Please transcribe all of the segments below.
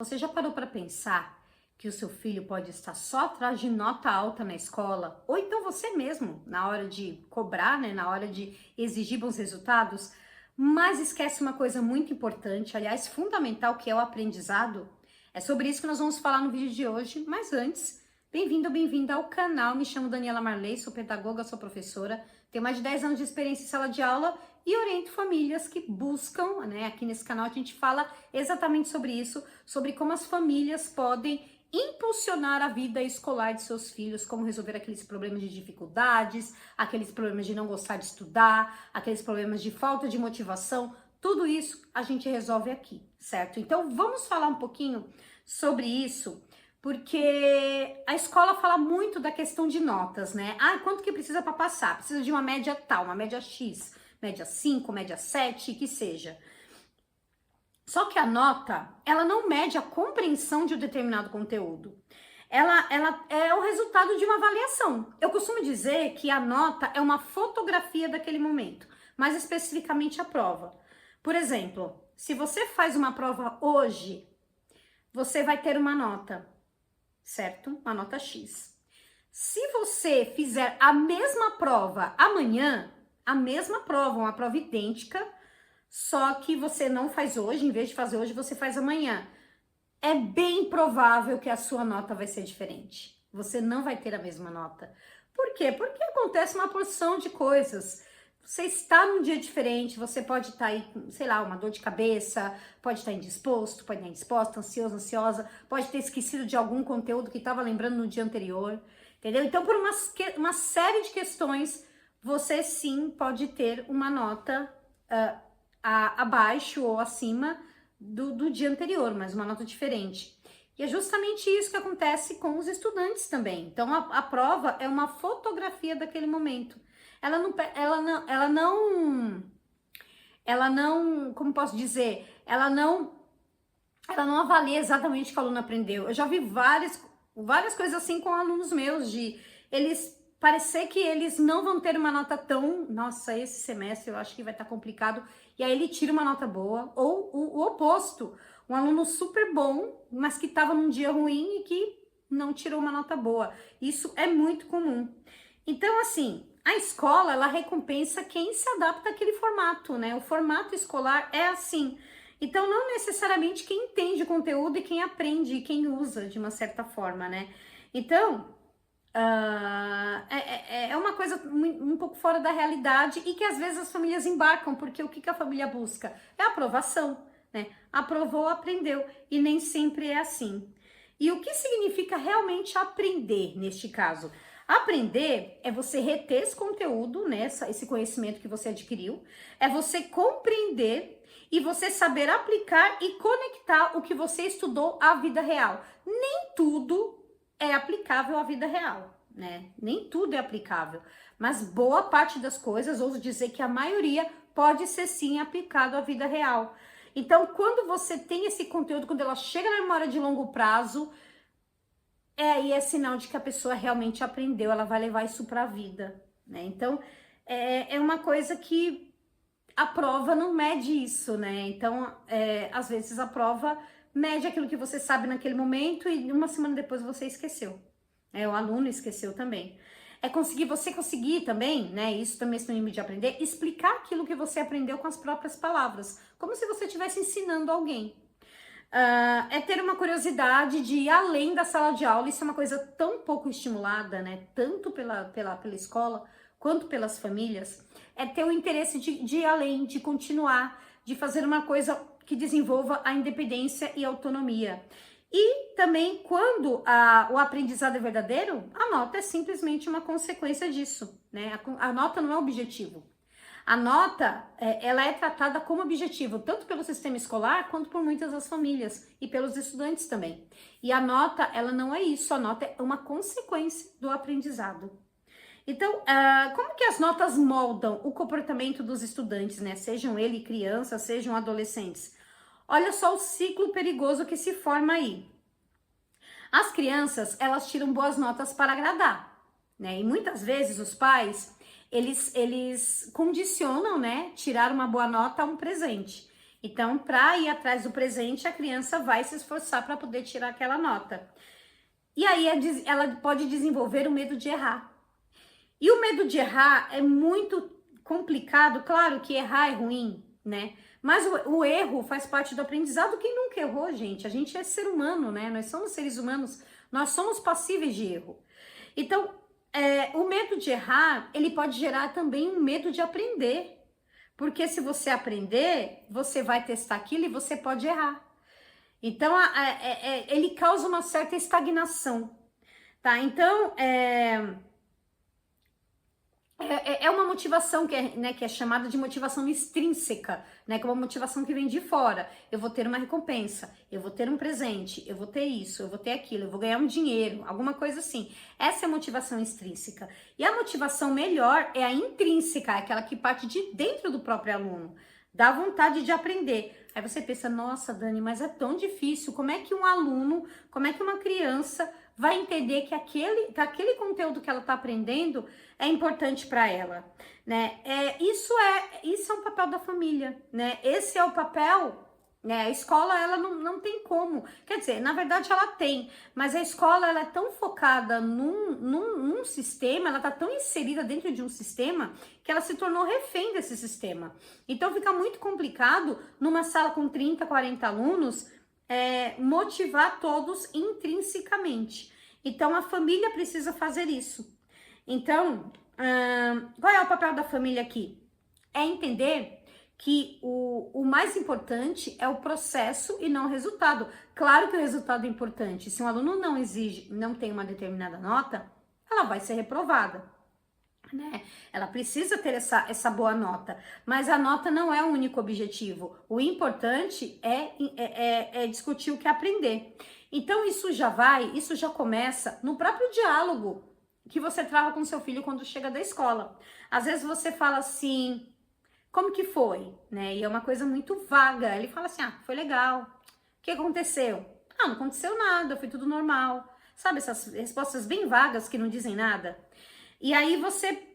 Você já parou para pensar que o seu filho pode estar só atrás de nota alta na escola? Ou então você mesmo, na hora de cobrar, né, na hora de exigir bons resultados, mas esquece uma coisa muito importante, aliás, fundamental, que é o aprendizado? É sobre isso que nós vamos falar no vídeo de hoje, mas antes, bem-vindo, bem-vinda ao canal. Me chamo Daniela Marley, sou pedagoga, sou professora, tenho mais de 10 anos de experiência em sala de aula e oriento famílias que buscam, né? Aqui nesse canal a gente fala exatamente sobre isso, sobre como as famílias podem impulsionar a vida escolar de seus filhos, como resolver aqueles problemas de dificuldades, aqueles problemas de não gostar de estudar, aqueles problemas de falta de motivação. Tudo isso a gente resolve aqui, certo? Então vamos falar um pouquinho sobre isso, porque a escola fala muito da questão de notas, né? Ah, quanto que precisa para passar? Precisa de uma média tal, uma média X, média 5, média 7, que seja. Só que a nota, ela não mede a compreensão de um determinado conteúdo. Ela é o resultado de uma avaliação. Eu costumo dizer que a nota é uma fotografia daquele momento, mais especificamente a prova. Por exemplo, se você faz uma prova hoje, você vai ter uma nota, certo? Uma nota X. Se você fizer a mesma prova amanhã, a mesma prova, uma prova idêntica, só que você não faz hoje, em vez de fazer hoje, você faz amanhã. É bem provável que a sua nota vai ser diferente. Você não vai ter a mesma nota. Por quê? Porque acontece uma porção de coisas. Você está num dia diferente, você pode estar aí com, sei lá, uma dor de cabeça, pode estar indisposto, pode estar indisposta, ansioso, ansiosa, pode ter esquecido de algum conteúdo que estava lembrando no dia anterior, entendeu? Então, por uma série de questões, você sim pode ter uma nota abaixo ou acima do dia anterior, mas uma nota diferente. E é justamente isso que acontece com os estudantes também. Então, a prova é uma fotografia daquele momento. Ela não, como posso dizer, ela não avalia exatamente o que o aluno aprendeu. Eu já vi várias coisas assim com alunos meus, de eles parecer que eles não vão ter uma nota tão, nossa, esse semestre eu acho que vai estar complicado, e aí ele tira uma nota boa, ou o oposto, um aluno super bom, mas que estava num dia ruim e que não tirou uma nota boa. Isso é muito comum. Então, assim, a escola, ela recompensa quem se adapta àquele formato, né? O formato escolar é assim. Então, não necessariamente quem entende o conteúdo e quem aprende e quem usa de uma certa forma, né? Então, é uma coisa um pouco fora da realidade e que às vezes as famílias embarcam, porque o que a família busca? É a aprovação, né? Aprovou, aprendeu, e nem sempre é assim. E o que significa realmente aprender neste caso? Aprender é você reter esse conteúdo, né? Esse conhecimento que você adquiriu, é você compreender e você saber aplicar e conectar o que você estudou à vida real. Nem tudo é aplicável à vida real, né? Nem tudo é aplicável, mas boa parte das coisas, ouso dizer que a maioria pode ser sim aplicado à vida real. Então, quando você tem esse conteúdo, quando ela chega na memória de longo prazo, aí é sinal de que a pessoa realmente aprendeu, ela vai levar isso para a vida, né? Então, é uma coisa que a prova não mede isso, né? Então, às vezes a prova mede aquilo que você sabe naquele momento e uma semana depois você esqueceu. O aluno esqueceu também. Você conseguir também, né? Isso também é sinônimo de aprender, explicar aquilo que você aprendeu com as próprias palavras, como se você estivesse ensinando alguém. É ter uma curiosidade de ir além da sala de aula. Isso é uma coisa tão pouco estimulada, né? Tanto pela escola quanto pelas famílias. É ter o interesse de ir além, de continuar, de fazer uma coisa que desenvolva a independência e a autonomia. E também, quando o aprendizado é verdadeiro, a nota é simplesmente uma consequência disso, né? A nota não é objetivo. A nota, ela é tratada como objetivo, tanto pelo sistema escolar, quanto por muitas das famílias e pelos estudantes também. E a nota, ela não é isso, a nota é uma consequência do aprendizado. Então, como que as notas moldam o comportamento dos estudantes, né? Sejam eles crianças, sejam adolescentes. Olha só o ciclo perigoso que se forma aí. As crianças, elas tiram boas notas para agradar, né? E muitas vezes os pais, eles condicionam, né, tirar uma boa nota a um presente. Então, para ir atrás do presente, a criança vai se esforçar para poder tirar aquela nota. E aí ela pode desenvolver o medo de errar. E o medo de errar é muito complicado, claro que errar é ruim, né? Mas o erro faz parte do aprendizado. Quem nunca errou, gente? A gente é ser humano, né? Nós somos seres humanos, nós somos passíveis de erro. Então, o medo de errar, ele pode gerar também um medo de aprender. Porque se você aprender, você vai testar aquilo e você pode errar. Então, ele causa uma certa estagnação, tá? Então, é uma motivação que é chamada de motivação extrínseca, né? Que é uma motivação que vem de fora. Eu vou ter uma recompensa, eu vou ter um presente, eu vou ter isso, eu vou ter aquilo, eu vou ganhar um dinheiro, alguma coisa assim. Essa é a motivação extrínseca. E a motivação melhor é a intrínseca, aquela que parte de dentro do próprio aluno, dá vontade de aprender. Aí você pensa, nossa, Dani, mas é tão difícil. Como é que um aluno, como é que uma criança vai entender que aquele conteúdo que ela está aprendendo é importante para ela, né? Isso é um papel da família, né? Esse é o papel, né? A escola, ela não tem como. Quer dizer, na verdade ela tem, mas a escola, ela é tão focada num sistema, ela está tão inserida dentro de um sistema que ela se tornou refém desse sistema. Então fica muito complicado numa sala com 30, 40 alunos, motivar todos intrinsecamente. Então, a família precisa fazer isso. Então, qual é o papel da família aqui? É entender que o mais importante é o processo e não o resultado. Claro que o resultado é importante. Se um aluno não tem uma determinada nota, ela vai ser reprovada, né? Ela precisa ter essa boa nota, mas a nota não é o único objetivo. O importante é discutir o que aprender. Então isso já começa no próprio diálogo que você trava com seu filho quando chega da escola. Às vezes você fala assim, como que foi, né? E é uma coisa muito vaga. Ele fala assim, foi legal. O que aconteceu? Não aconteceu nada, foi tudo normal. Sabe essas respostas bem vagas que não dizem nada? E aí você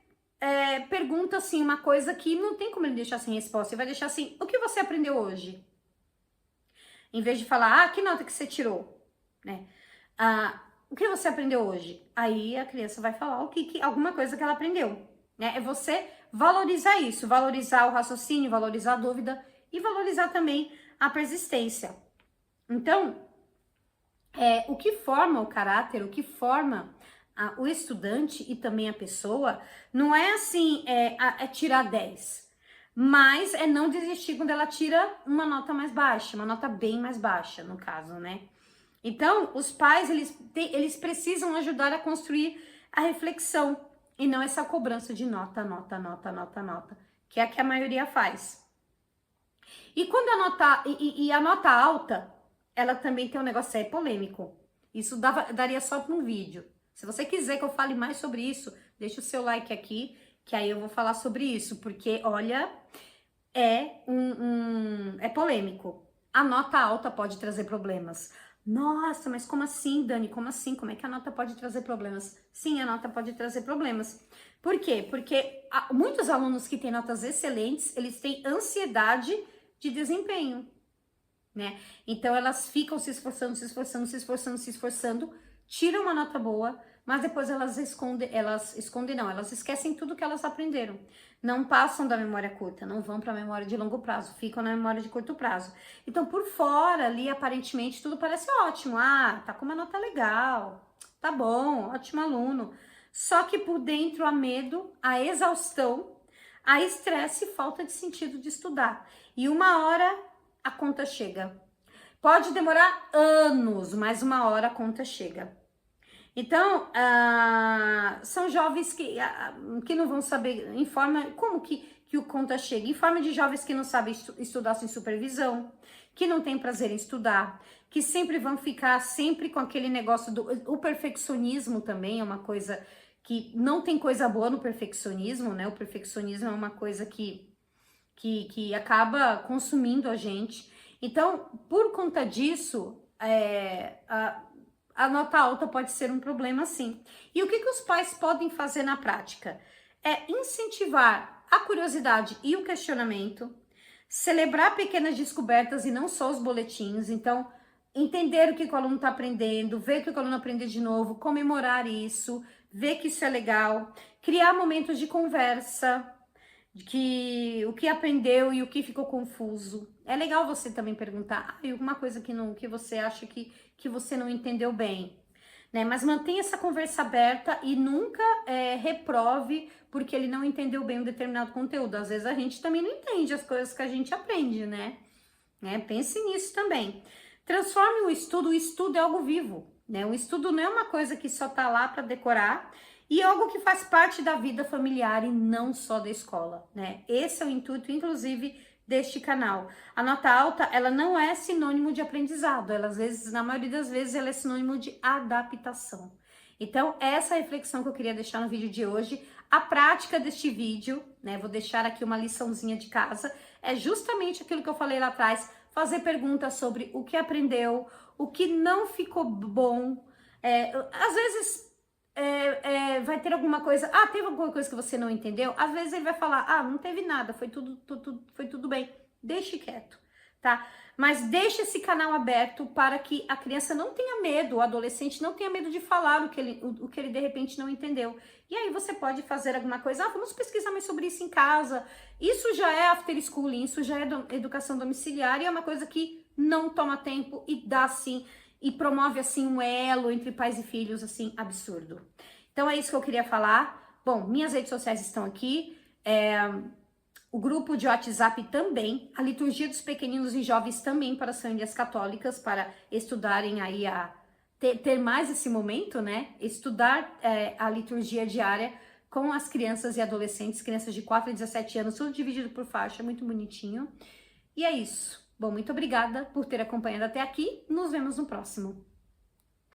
pergunta assim uma coisa que não tem como ele deixar sem resposta. Você vai deixar assim, o que você aprendeu hoje? Em vez de falar, que nota que você tirou? Né? O que você aprendeu hoje? Aí a criança vai falar alguma coisa que ela aprendeu. Né? É você valorizar isso, valorizar o raciocínio, valorizar a dúvida e valorizar também a persistência. Então, o que forma o caráter, o que forma o estudante e também a pessoa, não é assim, tirar 10, mas é não desistir quando ela tira uma nota mais baixa, uma nota bem mais baixa, no caso, né? Então, os pais, eles precisam ajudar a construir a reflexão e não essa cobrança de nota, que é a que a maioria faz. E quando a nota alta, ela também tem um negócio polêmico. Isso daria só para um vídeo. Se você quiser que eu fale mais sobre isso, deixa o seu like aqui, que aí eu vou falar sobre isso, porque, olha, é polêmico. A nota alta pode trazer problemas. Nossa, mas como assim, Dani? Como assim? Como é que a nota pode trazer problemas? Sim, a nota pode trazer problemas. Por quê? Porque muitos alunos que têm notas excelentes, eles têm ansiedade de desempenho, né? Então, elas ficam se esforçando, tiram uma nota boa, mas depois elas esquecem tudo que elas aprenderam. Não passam da memória curta, não vão para a memória de longo prazo, ficam na memória de curto prazo. Então, por fora ali, aparentemente, tudo parece ótimo. Tá com uma nota legal, tá bom, ótimo aluno. Só que por dentro há medo, há exaustão, há estresse e falta de sentido de estudar. E uma hora a conta chega. Pode demorar anos, mas uma hora a conta chega. Então, são jovens que não vão saber, como que o conta chega? Em forma de jovens que não sabem estudar sem supervisão, que não têm prazer em estudar, que sempre vão ficar sempre com aquele negócio o perfeccionismo também é uma coisa que não tem coisa boa no perfeccionismo, né? O perfeccionismo é uma coisa que acaba consumindo a gente. Então, por conta disso, a nota alta pode ser um problema, sim. E o que os pais podem fazer na prática? É incentivar a curiosidade e o questionamento, Celebrar pequenas descobertas e não só os boletins. Então, entender o que o aluno está aprendendo, ver o que o aluno aprendeu de novo, comemorar isso, ver que isso é legal, criar momentos de conversa, de que o que aprendeu e o que ficou confuso. É legal você também perguntar, alguma coisa que você acha que você não entendeu bem, né? Mas mantenha essa conversa aberta e nunca reprove porque ele não entendeu bem um determinado conteúdo. Às vezes a gente também não entende as coisas que a gente aprende, né? Pense nisso também. Transforme o estudo é algo vivo, né? O estudo não é uma coisa que só tá lá para decorar, e é algo que faz parte da vida familiar e não só da escola, né? Esse é o intuito, inclusive, deste canal. A nota alta, ela não é sinônimo de aprendizado, ela às vezes, na maioria das vezes, ela é sinônimo de adaptação. Então, essa é a reflexão que eu queria deixar no vídeo de hoje. A prática deste vídeo, né? Vou deixar aqui uma liçãozinha de casa, é justamente aquilo que eu falei lá atrás, fazer perguntas sobre o que aprendeu, o que não ficou bom. Às vezes vai ter alguma coisa, teve alguma coisa que você não entendeu? Às vezes ele vai falar, não teve nada, foi tudo bem, deixe quieto, tá? Mas deixe esse canal aberto para que a criança não tenha medo, o adolescente não tenha medo de falar o que ele de repente não entendeu. E aí você pode fazer alguma coisa, vamos pesquisar mais sobre isso em casa. Isso já é after schooling, isso já é educação domiciliar e é uma coisa que não toma tempo e dá assim, e promove assim um elo entre pais e filhos assim absurdo. Então é isso que eu queria falar. Bom, minhas redes sociais estão aqui, o grupo de WhatsApp também, a liturgia dos pequeninos e jovens também para as famílias católicas, para estudarem aí ter mais esse momento, né? Estudar a liturgia diária com as crianças e adolescentes, crianças de 4 a 17 anos, tudo dividido por faixa, muito bonitinho. E é isso. Bom, muito obrigada por ter acompanhado até aqui. Nos vemos no próximo.